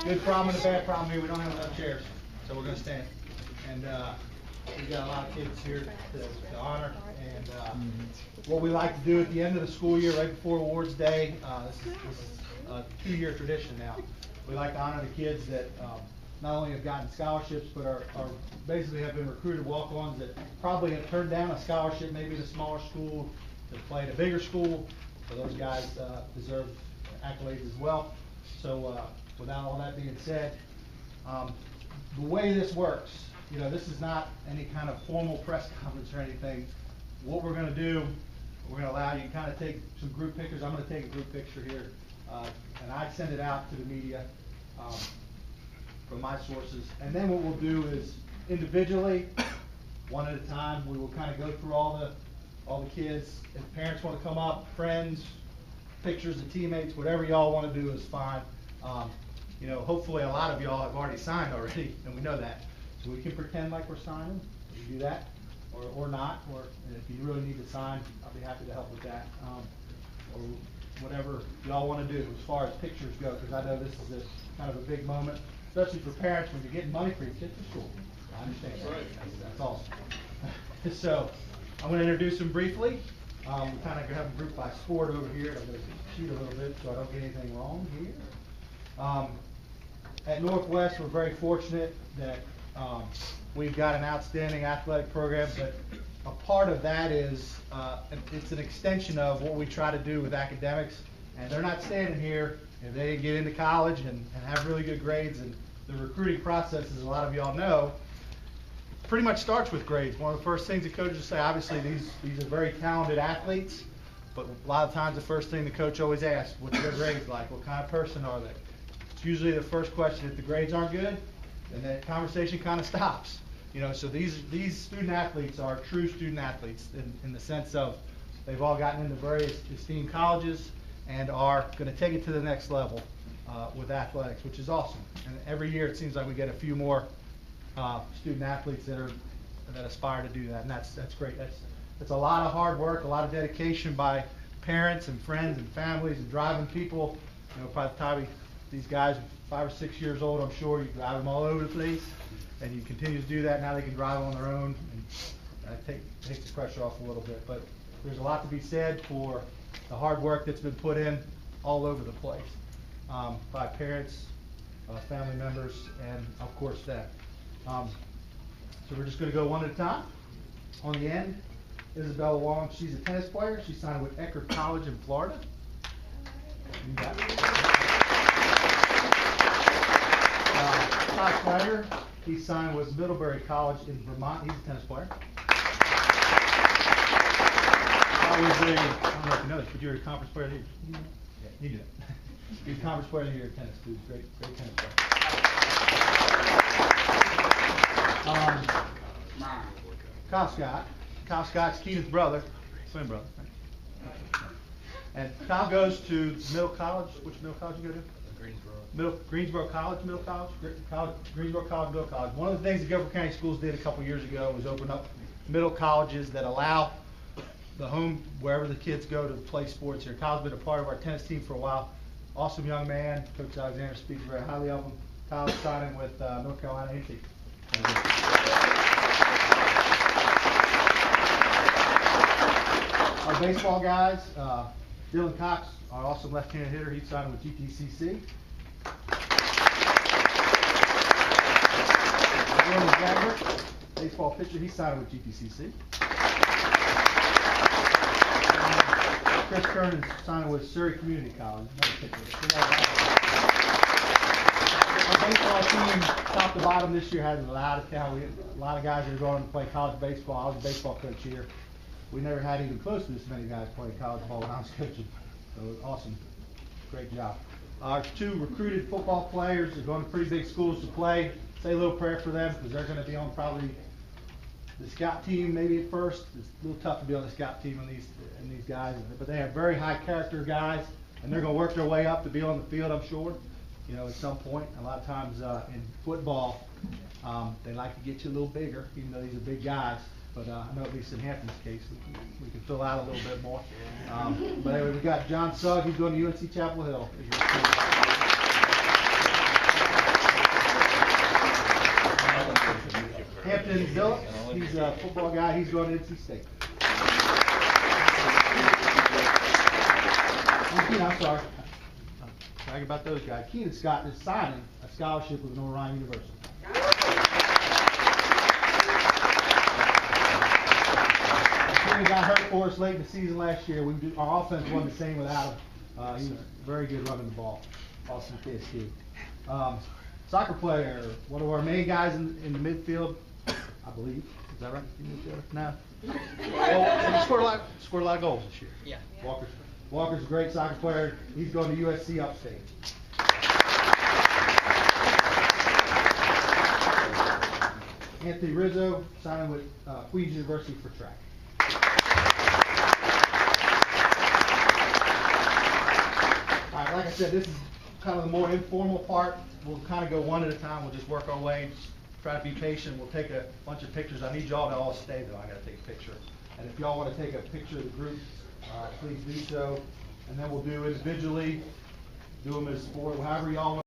good problem and a bad problem here. We don't have enough chairs, so we're going to stand. And we've got a lot of kids here to honor. And what we like to do at the end of the school year, right before Awards Day, this is a 2-year tradition now. We like to honor the kids that not only have gotten scholarships, but are basically have been recruited walk-ons that probably have turned down a scholarship, maybe at a smaller school, to play at a bigger school. So those guys deserve accolades as well. So without all that being said, the way this works, you know, this is not any kind of formal press conference or anything. What we're going to do, we're going to allow you to kind of take some group pictures. I'm going to take a group picture here, and I send it out to the media from my sources. And then what we'll do is individually, one at a time, we will kind of go through all the kids. If parents want to come up, friends, pictures of teammates, whatever y'all want to do is fine. You know, hopefully a lot of y'all have already signed already, and we know that. So we can pretend like we're signing. We can do that, or not. Or if you really need to sign, I'll be happy to help with that. Or whatever y'all want to do as far as pictures go, because I know this is kind of a big moment, especially for parents when you're getting money for your kids to school. I understand that. Right. That's awesome. So I'm going to introduce them briefly. We kind of have them grouped by sport over here. I'm going to cheat a little bit so I don't get anything wrong here. At Northwest, we're very fortunate that we've got an outstanding athletic program, but a part of that is it's an extension of what we try to do with academics, and they're not standing here if they didn't get into college and have really good grades. And the recruiting process, as a lot of y'all know, pretty much starts with grades. One of the first things the coaches say, obviously these are very talented athletes, but a lot of times the first thing the coach always asks, what's their grades like? What kind of person are they? It's usually the first question. If the grades aren't good, then that conversation kind of stops. You know, so these student athletes are true student athletes in the sense of they've all gotten into various esteemed colleges and are going to take it to the next level with athletics, which is awesome. And every year it seems like we get a few more student athletes that aspire to do that, and that's great. That's a lot of hard work, a lot of dedication by parents and friends and families and driving people. You know, by the time these guys are 5 or 6 years old, I'm sure you drive them all over the place, and you continue to do that. Now they can drive on their own, and takes the pressure off a little bit. But there's a lot to be said for the hard work that's been put in all over the place by parents, family members, and of course them. So we're just going to go one at a time. On the end, Isabella Wong, she's a tennis player. She signed with Eckerd College in Florida. You got it. Todd Snyder, he signed with Middlebury College in Vermont. He's a tennis player. I don't know if you know this, but you're a conference player of the year. Yeah, you do that. You're a conference player of the year at tennis, dude. Great tennis player. Kyle Scott's Keenan's brother, twin brother. Right? And Kyle goes to Middle College. Which Middle College you go to? Greensboro College, Middle College. Greensboro College, Middle College. One of the things the Guilford County Schools did a couple years ago was open up middle colleges that allow the home, wherever the kids go to play sports here. Kyle's been a part of our tennis team for a while. Awesome young man. Coach Alexander speaks very highly of him. Kyle's signing with North Carolina A&T. Our baseball guys, Dylan Cox, our awesome left-handed hitter, he's signed with GTCC. Jordan Jagger, baseball pitcher, he's signed with GTCC. Chris Kern is signing with Surrey Community College. Our baseball team, top to bottom this year, has a lot of talent. We had a lot of guys that are going to play college baseball. I was a baseball coach here. We never had even close to this many guys playing college ball when I was coaching. So it was awesome. Great job. Our 2 recruited football players are going to pretty big schools to play. Say a little prayer for them because they're going to be on probably the scout team maybe at first. It's a little tough to be on the scout team on these guys, but they have very high character guys, and they're going to work their way up to be on the field, I'm sure. You know, at some point. A lot of times in football, they like to get you a little bigger, even though these are big guys. But I know at least in Hampton's case, we can fill out a little bit more. But anyway, we got John Sugg. He's going to UNC Chapel Hill. Quentin Phillips, he's a football guy, he's going to NC State. I'm sorry. Brag about those guys. Keenan Scott is signing a scholarship with Orion University. Keenan got hurt for us late in the season last year. Our offense wasn't the same without him. He was very good running the ball. Awesome kid, Steve. Soccer player, one of our main guys in the midfield, I believe. Is that right? No. Well, he scored a lot of goals this year. Yeah. Walker's a great soccer player. He's going to USC upstate. Anthony Rizzo signing with Queens University for track. All right, like I said, this is kind of the more informal part. We'll kind of go one at a time. We'll just work our way. Just try to be patient. We'll take a bunch of pictures. I need y'all to all stay though. I got to take a picture. And if y'all want to take a picture of the group, please do so. And then we'll do individually, do them as sport, however y'all want.